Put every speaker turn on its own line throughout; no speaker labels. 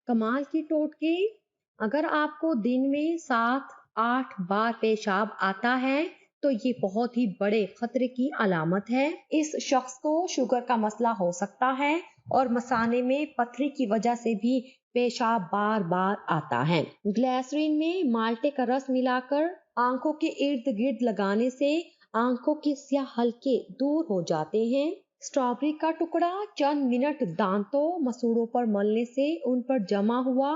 کمال کی ٹوٹکے، اگر آپ کو دن میں 7-8 بار پیشاب آتا ہے تو یہ بہت ہی بڑے خطرے کی علامت ہے۔ اس شخص کو شوگر کا مسئلہ ہو سکتا ہے اور مثانے میں پتھری کی وجہ سے بھی پیشاب بار بار آتا ہے۔ گلیسرین میں مالٹے کا رس ملا کر آنکھوں کے ارد گرد لگانے سے آنکھوں کے سیاہ حلقے دور ہو جاتے ہیں۔ اسٹرابری کا ٹکڑا چند منٹ دانتوں مسوڑوں پر ملنے سے ان پر جمع ہوا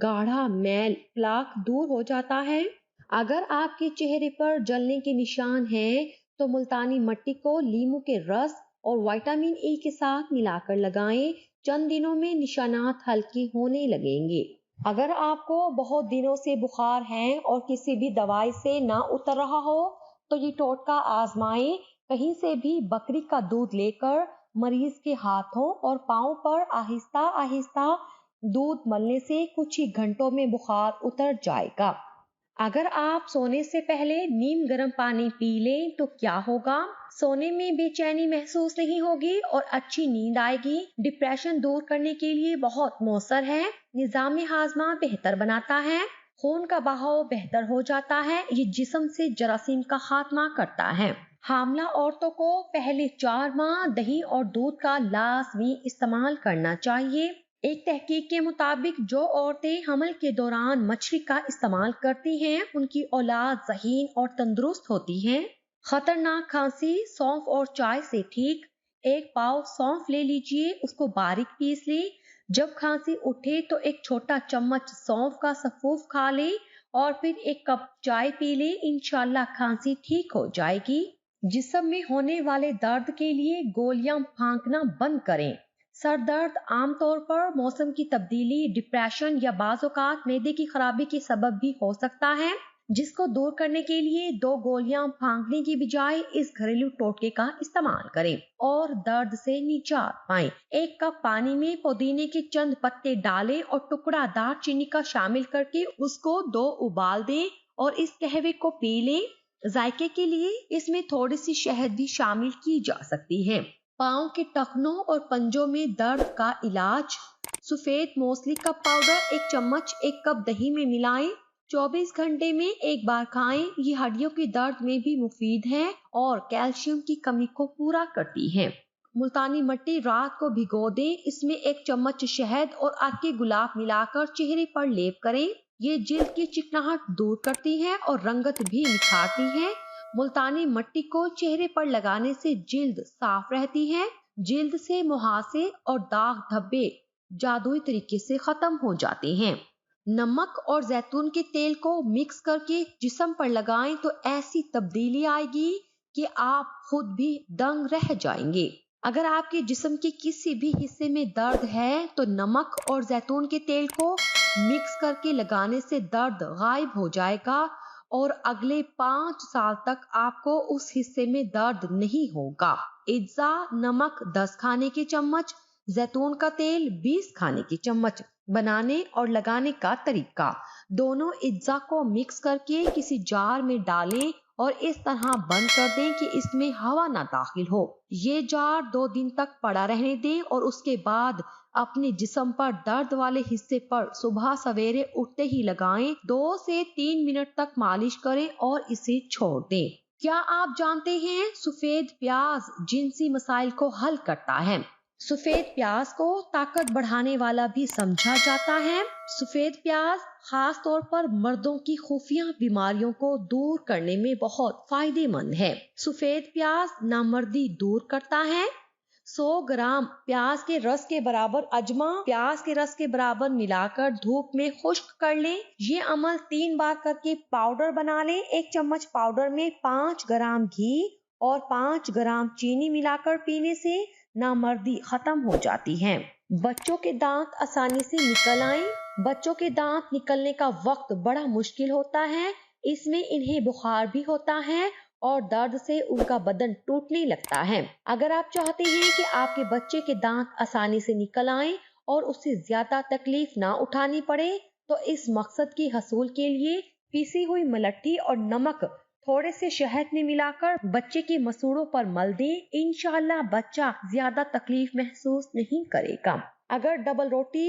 گاڑھا میل پلاک دور ہو جاتا ہے۔ اگر آپ کے چہرے پر جلنے کے نشان ہیں تو ملتانی مٹی کو لیموں کے رس اور وٹامن ای کے ساتھ ملا کر لگائیں، چند دنوں میں نشانات ہلکے ہونے لگیں گے۔ اگر آپ کو بہت دنوں سے بخار ہے اور کسی بھی دوائی سے نہ اتر رہا ہو تو یہ ٹوٹکا آزمائیں۔ کہیں سے بھی بکری کا دودھ لے کر مریض کے ہاتھوں اور پاؤں پر آہستہ آہستہ دودھ ملنے سے کچھ ہی گھنٹوں میں بخار اتر جائے گا۔ اگر آپ سونے سے پہلے نیم گرم پانی پی لیں تو کیا ہوگا؟ سونے میں بے چینی محسوس نہیں ہوگی اور اچھی نیند آئے گی۔ ڈپریشن دور کرنے کے لیے بہت مؤثر ہے۔ نظام ہاضمہ بہتر بناتا ہے۔ خون کا بہاؤ بہتر ہو جاتا ہے۔ یہ جسم سے جراثیم کا خاتمہ کرتا ہے۔ حاملہ عورتوں کو پہلے 4 ماہ دہی اور دودھ کا لازمی استعمال کرنا چاہیے۔ ایک تحقیق کے مطابق جو عورتیں حمل کے دوران مچھلی کا استعمال کرتی ہیں ان کی اولاد ذہین اور تندرست ہوتی ہے۔ خطرناک کھانسی سونف اور چائے سے ٹھیک۔ 1 پاؤ سونف لے لیجئے، اس کو باریک پیس لیں۔ جب کھانسی اٹھے تو ایک چھوٹا چمچ سونف کا سفوف کھا لیں اور پھر 1 کپ چائے پی لیں۔ انشاءاللہ کھانسی ٹھیک ہو جائے گی۔ جسم میں ہونے والے درد کے لیے گولیاں پھانکنا بند کریں۔ سر درد عام طور پر موسم کی تبدیلی، ڈپریشن یا بعض اوقات معدے کی خرابی کے سبب بھی ہو سکتا ہے، جس کو دور کرنے کے لیے 2 گولیاں پھانکنے کی بجائے اس گھریلو ٹوٹکے کا استعمال کریں اور درد سے نجات پائیں۔ 1 کپ پانی میں پودینے کے چند پتے ڈالیں اور ٹکڑا دار چینی کا شامل کر کے اس کو 2 ابال دیں اور اس قہوے کو پی لیں۔ ذائقے کے لیے اس میں تھوڑی سی شہد بھی شامل کی جا سکتی ہے۔ پاؤں کے ٹخنوں اور پنجوں میں درد کا علاج، سفید موسلی کا پاؤڈر 1 چمچ 1 کپ دہی میں ملائیں، 24 گھنٹے میں 1 بار کھائیں۔ یہ ہڈیوں کے درد میں بھی مفید ہے اور کیلشیم کی کمی کو پورا کرتی ہے۔ ملتانی مٹی رات کو بھگو دیں، اس میں 1 چمچ شہد اور عرق گلاب ملا کر چہرے پر لیپ کریں۔ یہ جلد کی چکناہٹ دور کرتی ہے اور رنگت بھی نکھارتی ہے۔ ملتانی مٹی کو چہرے پر لگانے سے جلد صاف رہتی ہے۔ جلد سے مہاسے اور داغ دھبے جادوئی طریقے سے ختم ہو جاتے ہیں۔ نمک اور زیتون کے تیل کو مکس کر کے جسم پر لگائیں تو ایسی تبدیلی آئے گی کہ آپ خود بھی دنگ رہ جائیں گے۔ اگر آپ کے جسم کے کسی بھی حصے میں درد ہے تو نمک اور زیتون کے تیل کو مکس کر کے لگانے سے درد غائب ہو جائے گا اور اگلے 5 سال تک آپ کو اس حصے میں درد نہیں ہوگا۔ اجزا: نمک 10 کھانے کے چمچ، زیتون کا تیل 20 کھانے کے چمچ۔ بنانے اور لگانے کا طریقہ: دونوں اجزا کو مکس کر کے کسی جار میں ڈالیں اور اس طرح بند کر دیں کہ اس میں ہوا نہ داخل ہو۔ یہ جار 2 دن تک پڑا رہنے دیں اور اس کے بعد اپنے جسم پر درد والے حصے پر صبح سویرے اٹھتے ہی لگائیں۔ 2 سے 3 منٹ تک مالش کریں اور اسے چھوڑ دیں۔ کیا آپ جانتے ہیں سفید پیاز جنسی مسائل کو حل کرتا ہے؟ سفید پیاز کو طاقت بڑھانے والا بھی سمجھا جاتا ہے۔ سفید پیاز خاص طور پر مردوں کی خفیہ بیماریوں کو دور کرنے میں بہت فائدہ مند ہے۔ سفید پیاز نامردی دور کرتا ہے۔ 100 گرام پیاز کے رس کے برابر اجما پیاز کے رس کے برابر ملا کر دھوپ میں خشک کر لیں۔ یہ عمل 3 بار کر کے پاؤڈر بنا لیں۔ 1 چمچ پاؤڈر میں 5 گرام گھی اور 5 گرام چینی ملا کر پینے سے نامردی ختم ہو جاتی ہے۔ بچوں کے دانت آسانی سے نکل آئیں۔ بچوں کے دانت نکلنے کا وقت بڑا مشکل ہوتا ہے۔ اس میں انہیں بخار بھی ہوتا ہے اور درد سے ان کا بدن ٹوٹنے لگتا ہے۔ اگر آپ چاہتے ہیں کہ آپ کے بچے کے دانت آسانی سے نکل آئیں اور اسے زیادہ تکلیف نہ اٹھانی پڑے تو اس مقصد کے حصول کے لیے پیسی ہوئی ملٹھی اور نمک تھوڑے سے شہد میں ملا کر بچے کے مسوڑوں پر مل دیں۔ انشاءاللہ بچہ زیادہ تکلیف محسوس نہیں کرے گا۔ اگر ڈبل روٹی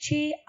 6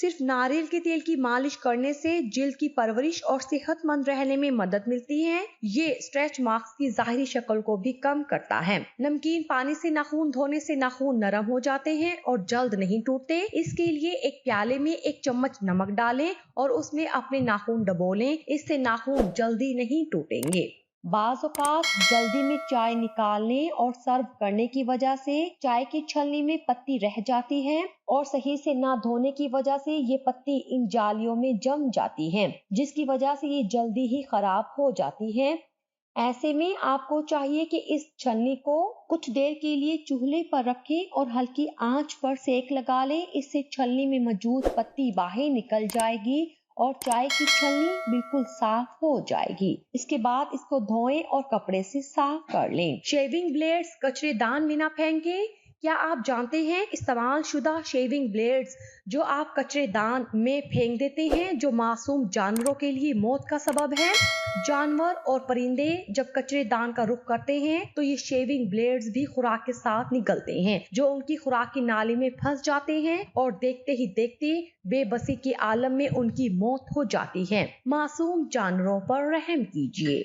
صرف ناریل کے تیل کی مالش کرنے سے جلد کی پرورش اور صحت مند رہنے میں مدد ملتی ہے۔ یہ اسٹریچ مارکس کی ظاہری شکل کو بھی کم کرتا ہے۔ نمکین پانی سے ناخن دھونے سے ناخن نرم ہو جاتے ہیں اور جلد نہیں ٹوٹتے۔ اس کے لیے ایک پیالے میں 1 چمچ نمک ڈالیں اور اس میں اپنے ناخن ڈبو لیں۔ اس سے ناخن جلدی نہیں ٹوٹیں گے۔ بعض اوقات جلدی میں چائے نکالنے اور سرو کرنے کی وجہ سے چائے کی چھلنی میں پتی رہ جاتی ہے اور صحیح سے نہ دھونے کی وجہ سے یہ پتی ان جالیوں میں جم جاتی ہے، جس کی وجہ سے یہ جلدی ہی خراب ہو جاتی ہے۔ ایسے میں آپ کو چاہیے کہ اس چھلنی کو کچھ دیر کے لیے چولہے پر رکھیں اور ہلکی آنچ پر سینک لگا لیں۔ اس سے چھلنی میں موجود پتی باہر نکل جائے گی اور چائے کی چھلنی بالکل صاف ہو جائے گی۔ اس کے بعد اس کو دھوئیں اور کپڑے سے صاف کر لیں۔ شیونگ بلیڈز کچرے دان میں نہ پھینکیں۔ کیا آپ جانتے ہیں استعمال شدہ شیونگ بلیڈز جو آپ کچرے دان میں پھینک دیتے ہیں جو معصوم جانوروں کے لیے موت کا سبب ہے؟ جانور اور پرندے جب کچرے دان کا رخ کرتے ہیں تو یہ شیونگ بلیڈز بھی خوراک کے ساتھ نگلتے ہیں جو ان کی خوراک کی نالی میں پھنس جاتے ہیں اور دیکھتے ہی دیکھتے بے بسی کے عالم میں ان کی موت ہو جاتی ہے۔ معصوم جانوروں پر رحم کیجیے۔